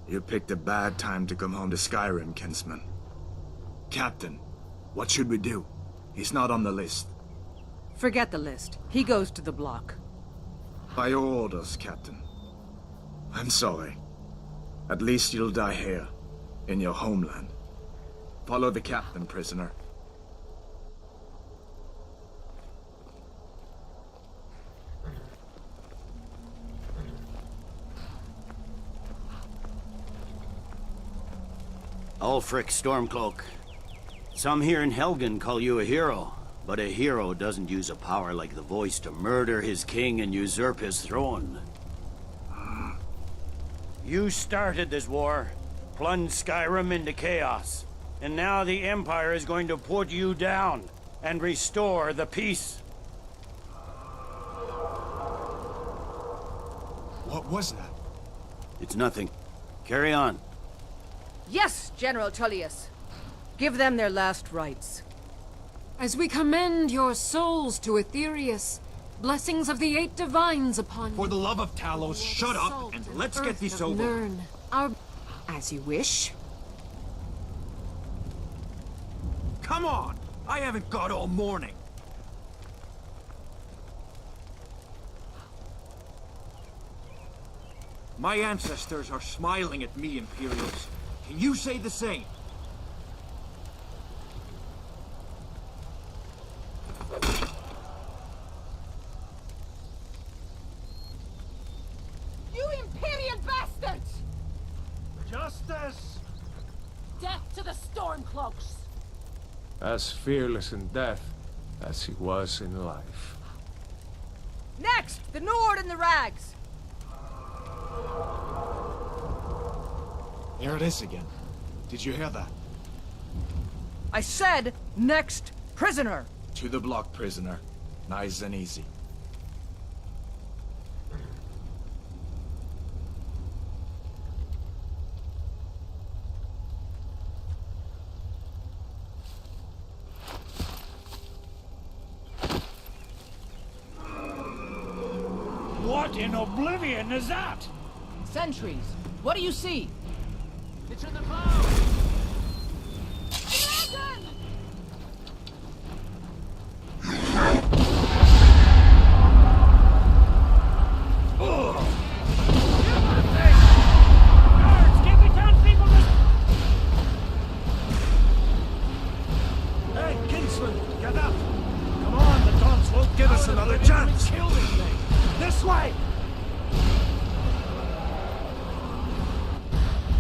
You picked a bad time to come home to Skyrim, kinsman. Captain, what should we do? He's not on the list. Forget the list. He goes to the block. By your orders, Captain. I'm sorry. At least you'll die here, in your homeland. Follow the captain, prisoner. Ulfric Stormcloak. Some here in Helgen call you a hero, but a hero doesn't use a power like the voice to murder his king and usurp his throne. You started this war, plunged Skyrim into chaos, and now the Empire is going to put you down and restore the peace. What was that? It's nothing. Carry on. Yes, General Tullius. Give them their last rites. As we commend your souls to Aetherius, blessings of the eight divines upon you. For the love of Talos, shut up and let's get this over. Learn our... As you wish. Come on! I haven't got all morning. My ancestors are smiling at me, Imperials. Can you say the same? You Imperial bastards! Justice! Death to the Stormcloaks! As fearless in death as he was in life. Next, the Nord and the Rags. There it is again. Did you hear that? I said, next prisoner. To the block, prisoner. Nice and easy. What in oblivion is that? Sentries, what do you see? It's in the clouds! Dragon! Hey, Kinsman, get up! Come on, the gods won't give us another chance! Kill this thing! This way!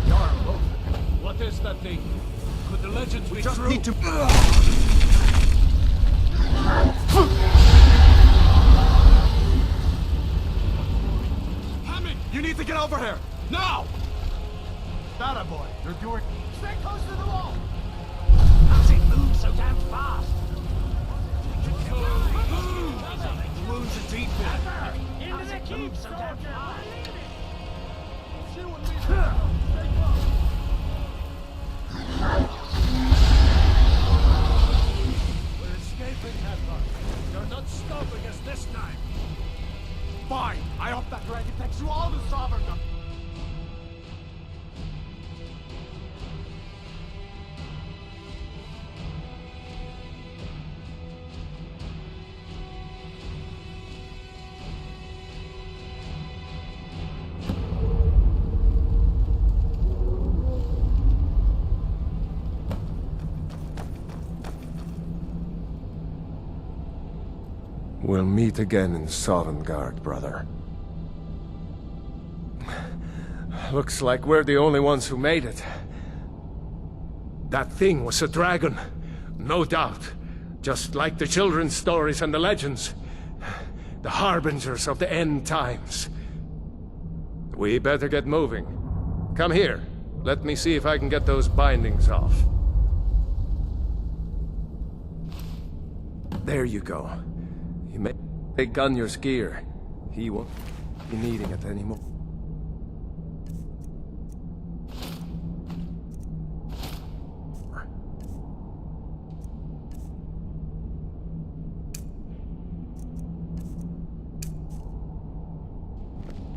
Jarl, what is that thing? Could the legends be Just true? need to... Hammond, you need to get over here! Now! That boy, you're doing... Stay close to the wall! How's it move so damn fast? Wounds are deep here. Into the keep, so damn soldier! fast? We're escaping, Hadvar. You're not stopping us this time. Fine, I hope that dragon takes you all to sovereign. We'll meet again in Sovngarde, brother. Looks like we're the only ones who made it. That thing was a dragon, no doubt. Just like the children's stories and the legends. The harbingers of the end times. We better get moving. Come here. Let me see if I can get those bindings off. There you go. You may take Gunnar's gear. He won't be needing it anymore.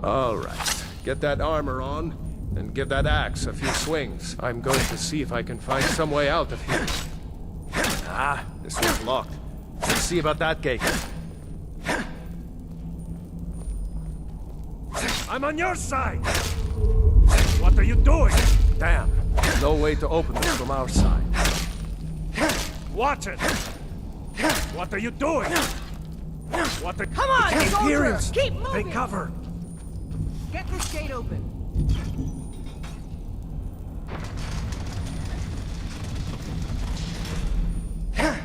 All right. Get that armor on. and give that axe a few swings. I'm going to see if I can find some way out of here. Ah, this one's locked. Let's see about that gate. I'm on your side! What are you doing? Damn, no way to open this from our side. Watch it! What are you doing? What are... Come on, soldier! Imperials! Keep moving! Take cover! Get this gate open.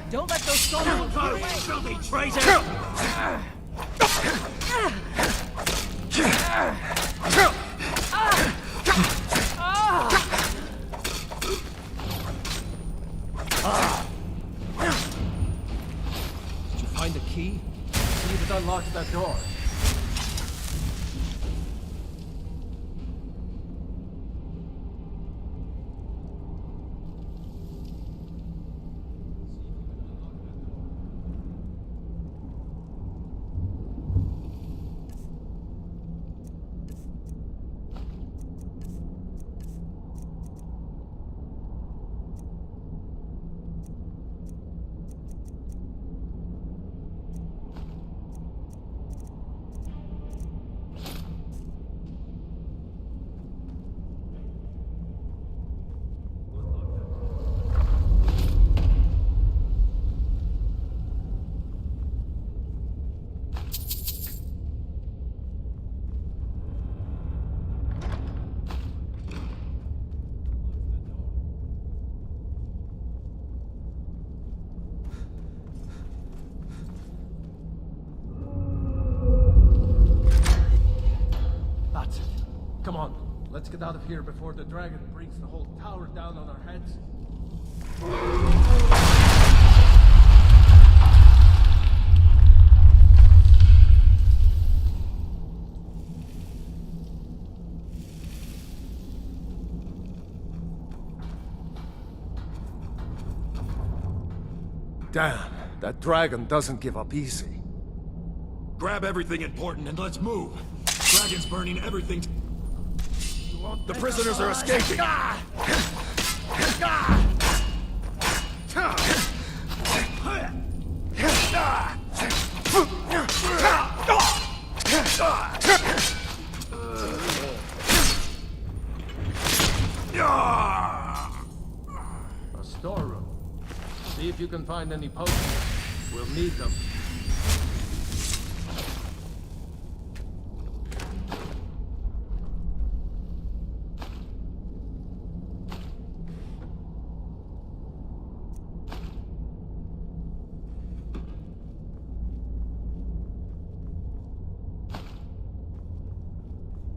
Don't let those stormcloaks get away! Filthy traitor! Did you find the key? See if it unlocks that door. That's it. Come on, let's get out of here before the dragon brings the whole tower down on our heads. Damn, that dragon doesn't give up easy. Grab everything important and let's move. Dragon's burning everything. The prisoners are escaping. A storeroom. See if you can find any potions. We'll need them.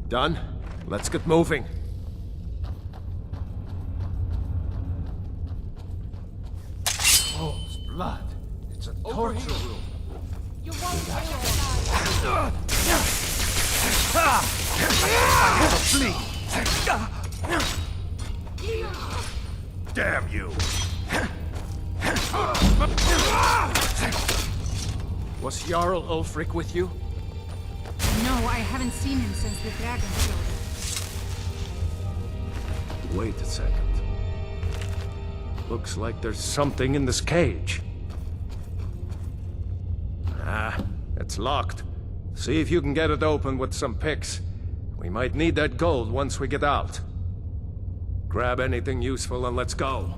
Done? Let's get moving. Oh, it's blood. It's a torture room. You won't get outside. Flee! Damn you! Was Jarl Ulfric with you? No, I haven't seen him since the dragon killed him. Wait a second. Looks like there's something in this cage. Ah, it's locked. See if you can get it open with some picks. We might need that gold once we get out. Grab anything useful and let's go.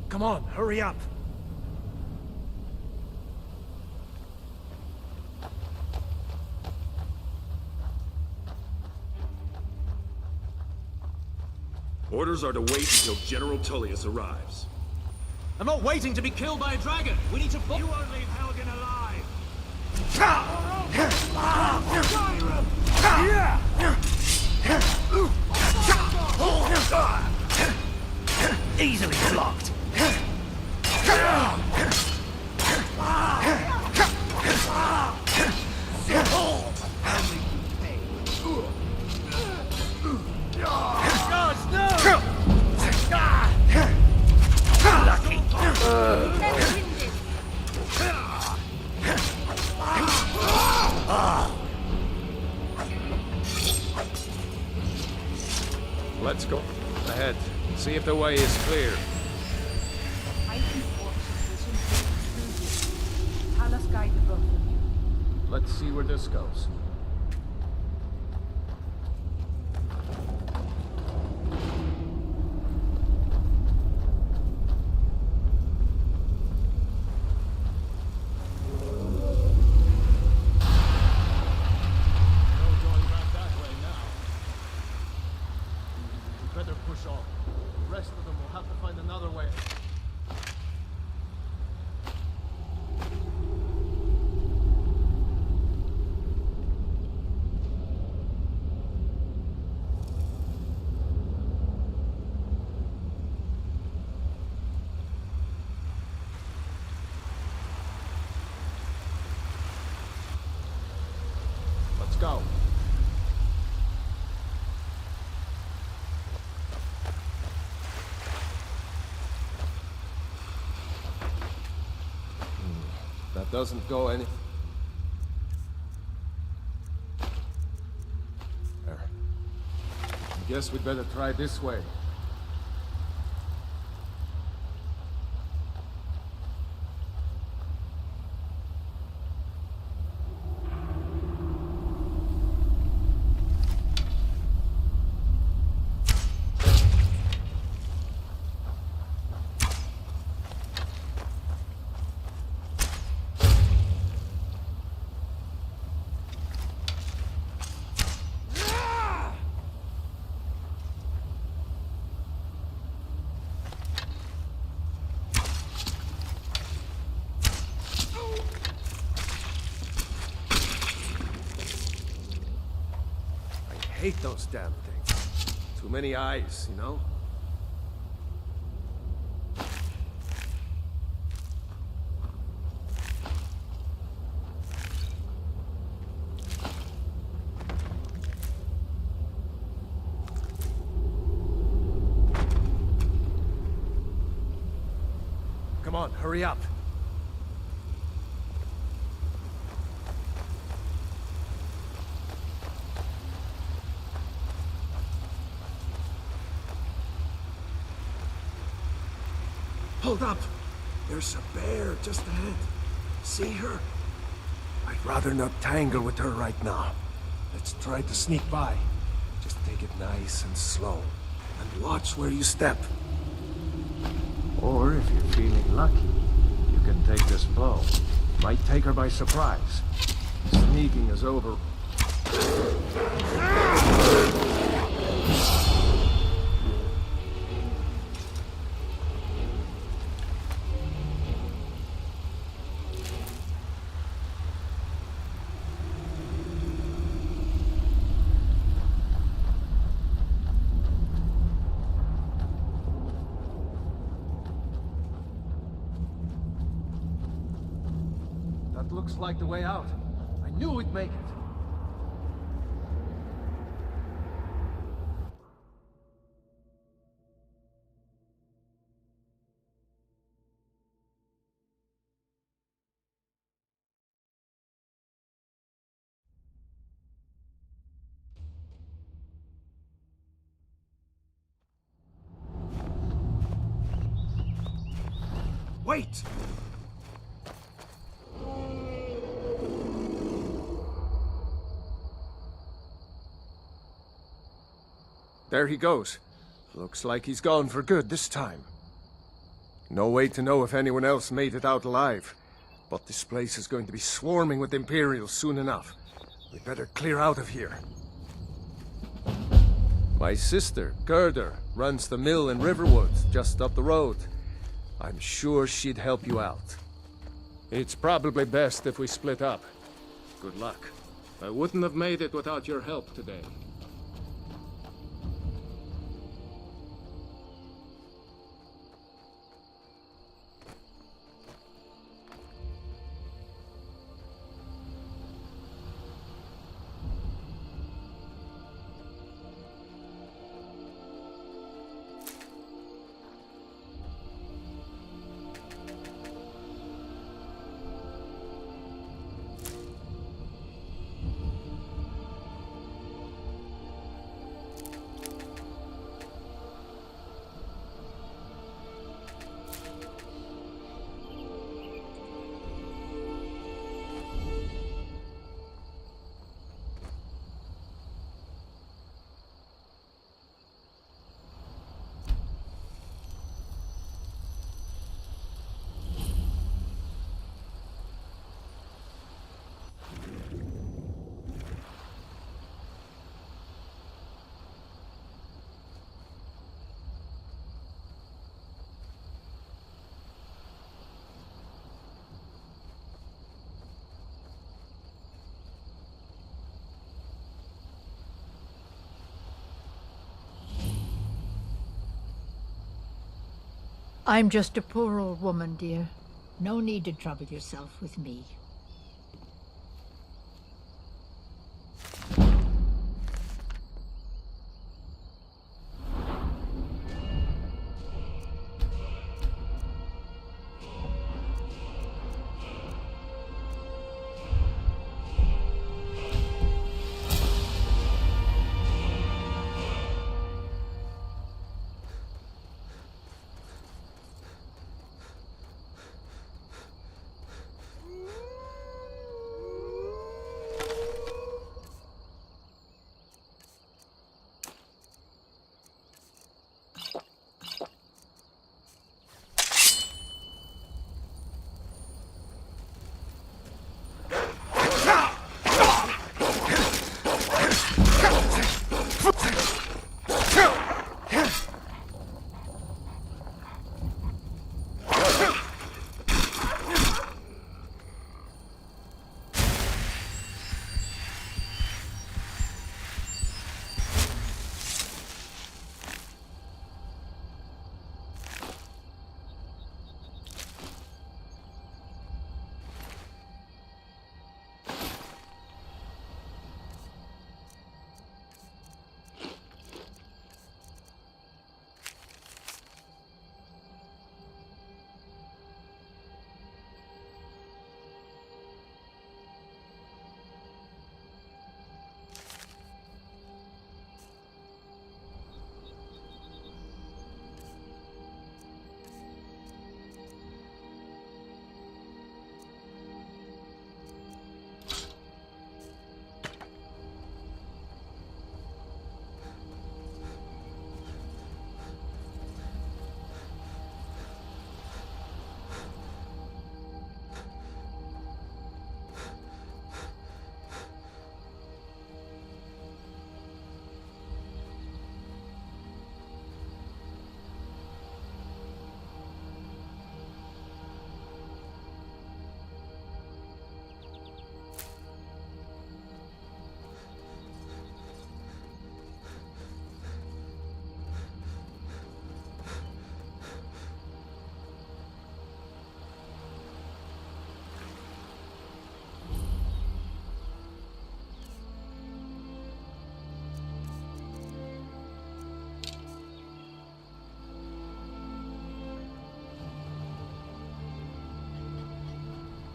Come on, hurry up! Orders are to wait until General Tullius arrives. I'm not waiting to be killed by a dragon. We need to book. You won't leave Helgen alive. Easily blocked. Let's go ahead. See if the way is clear. I think forces will through. I'll guide the both of you. Let's see where this goes. Go. That doesn't go any... There. I guess we'd better try this way. I hate those damn things. Too many eyes, you know? Come on, hurry up. Hold up! There's a bear just ahead. See her? I'd rather not tangle with her right now. Let's try to sneak by. Just take it nice and slow. And watch where you step. Or, if you're feeling lucky, you can take this blow. Might take her by surprise. Sneaking is over. Looks like the way out. I knew we'd make it. Wait! There he goes. Looks like he's gone for good this time. No way to know if anyone else made it out alive. But this place is going to be swarming with Imperials soon enough. We better clear out of here. My sister, Gerda, runs the mill in Riverwood, just up the road. I'm sure she'd help you out. It's probably best if we split up. Good luck. I wouldn't have made it without your help today. I'm just a poor old woman, dear. No need to trouble yourself with me.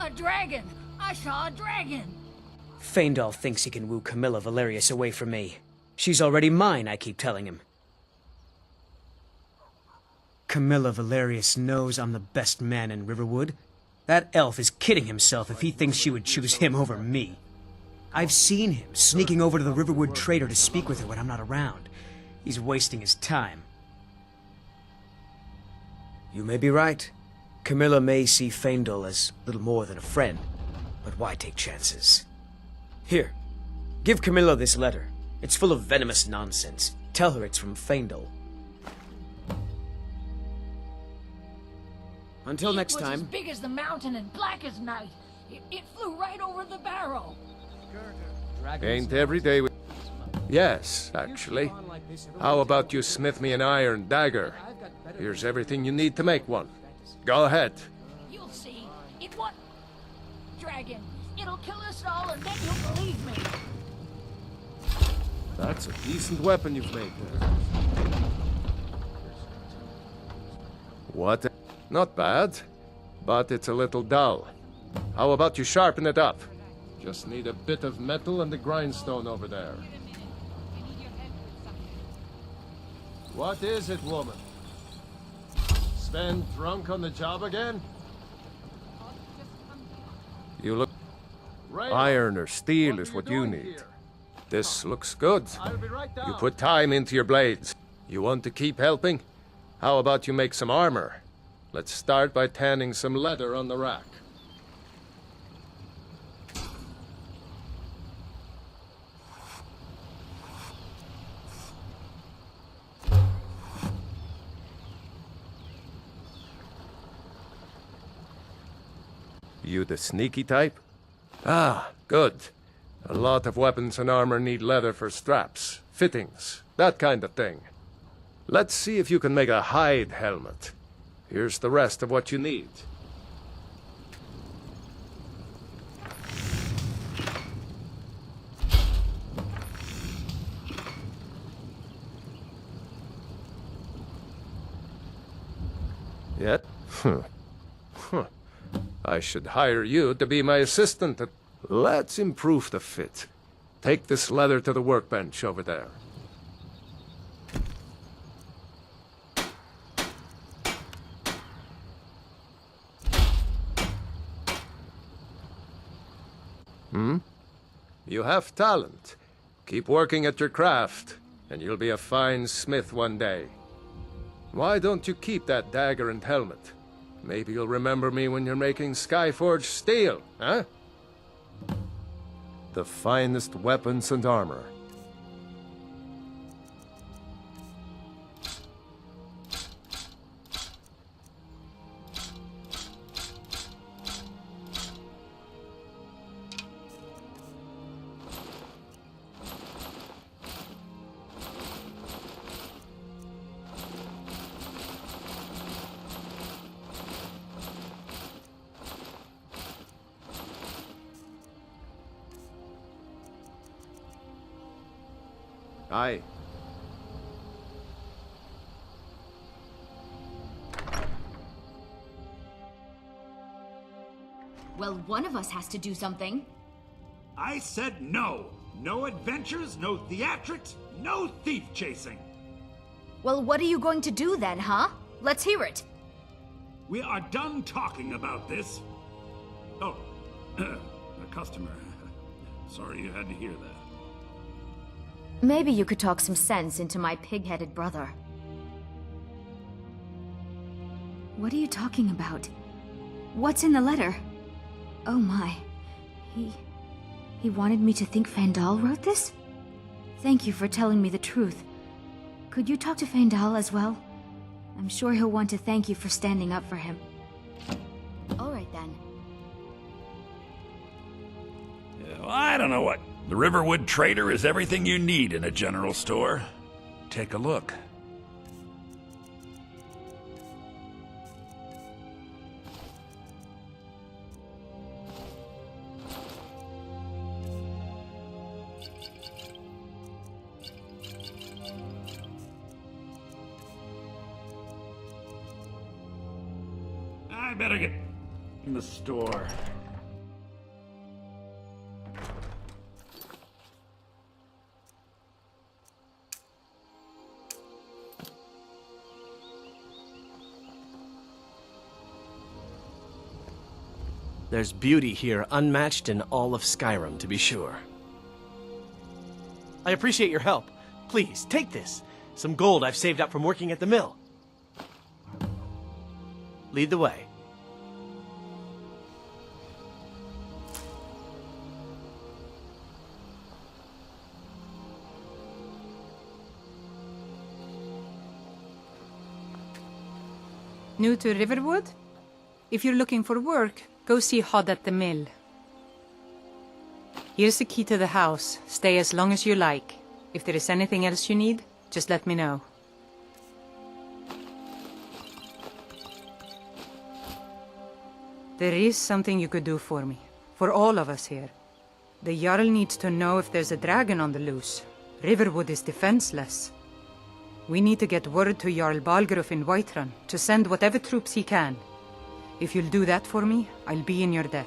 A dragon! I saw a dragon! Faendal thinks he can woo Camilla Valerius away from me. She's already mine, I keep telling him. Camilla Valerius knows I'm the best man in Riverwood. That elf is kidding himself if he thinks she would choose him over me. I've seen him sneaking over to the Riverwood trader to speak with her when I'm not around. He's wasting his time. You may be right. Camilla may see Faendal as little more than a friend, but why take chances? Here, give Camilla this letter. It's full of venomous nonsense. Tell her it's from Faendal. Until next It was as time. big as the mountain and black as night. It flew right over the barrel. Ain't every day we... Yes, actually. How about you smith me an iron dagger? Here's everything you need to make one. Go ahead. You'll see. It what? Dragon. It'll kill us all and then you'll believe me. That's a decent weapon you've made there. What? Not bad, but it's a little dull. How about you sharpen it up? Just need a bit of metal and the grindstone over there. What is it, woman? Sven drunk on the job again? You look... Iron or steel is what you need. This looks good. You put time into your blades. You want to keep helping? How about you make some armor? Let's start by tanning some leather on the rack. You the sneaky type? Ah, good. A lot of weapons and armor need leather for straps, fittings, that kind of thing. Let's see if you can make a hide helmet. Here's the rest of what you need. Yet? I should hire you to be my assistant. Let's improve the fit. Take this leather to the workbench over there. You have talent. Keep working at your craft, and you'll be a fine smith one day. Why don't you keep that dagger and helmet? Maybe you'll remember me when you're making Skyforged steel, huh? The finest weapons and armor. Aye. Well, one of us has to do something. I said no. No adventures, no theatrics, no thief chasing. Well, what are you going to do then, huh? Let's hear it. We are done talking about this. Oh, a customer. Sorry you had to hear that. Maybe you could talk some sense into my pig-headed brother. What are you talking about? What's in the letter? Oh my. He wanted me to think Faendal wrote this? Thank you for telling me the truth. Could you talk to Faendal as well? I'm sure he'll want to thank you for standing up for him. All right then. Well, I don't know what. The Riverwood Trader is everything you need in a general store. Take a look. I better get in the store. There's beauty here unmatched in all of Skyrim, to be sure. I appreciate your help. Please, take this. Some gold I've saved up from working at the mill. Lead the way. New to Riverwood? If you're looking for work, go see Hod at the mill. Here's the key to the house. Stay as long as you like. If there is anything else you need, just let me know. There is something you could do for me. For all of us here. The Jarl needs to know if there's a dragon on the loose. Riverwood is defenseless. We need to get word to Jarl Balgruuf in Whiterun to send whatever troops he can. If you'll do that for me, I'll be in your debt.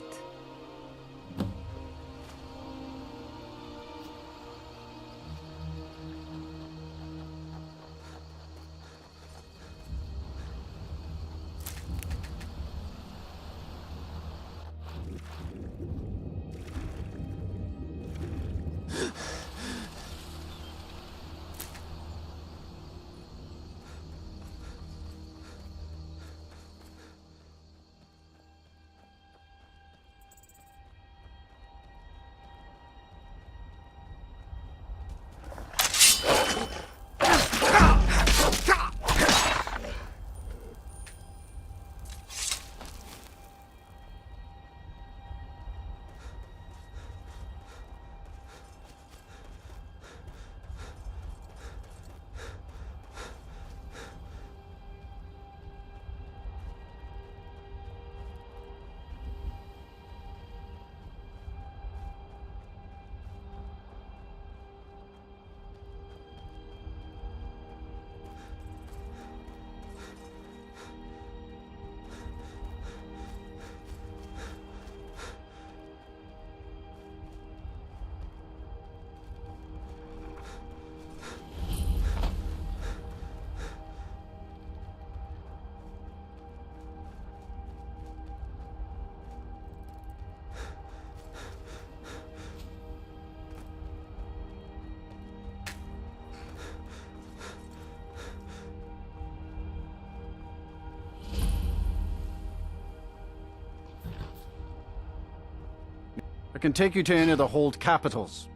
I can take you to any of the hold capitals.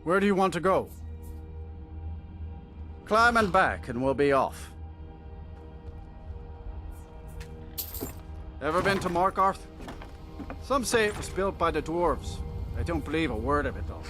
Where do you want to go? Climb and back and we'll be off. Ever been to Markarth? Some say it was built by the dwarves. I don't believe a word of it though.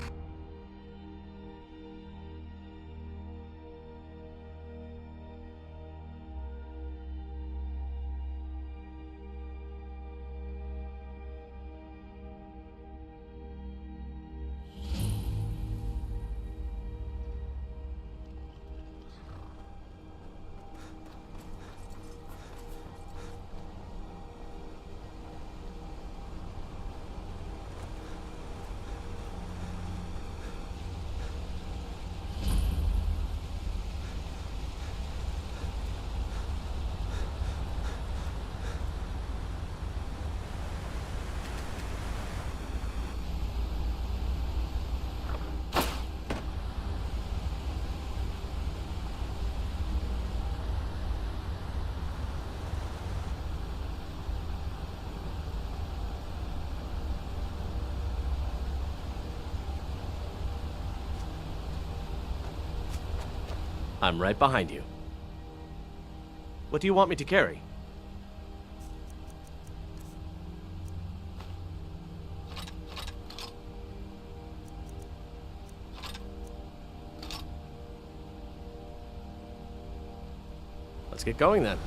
I'm right behind you. What do you want me to carry? Let's get going then.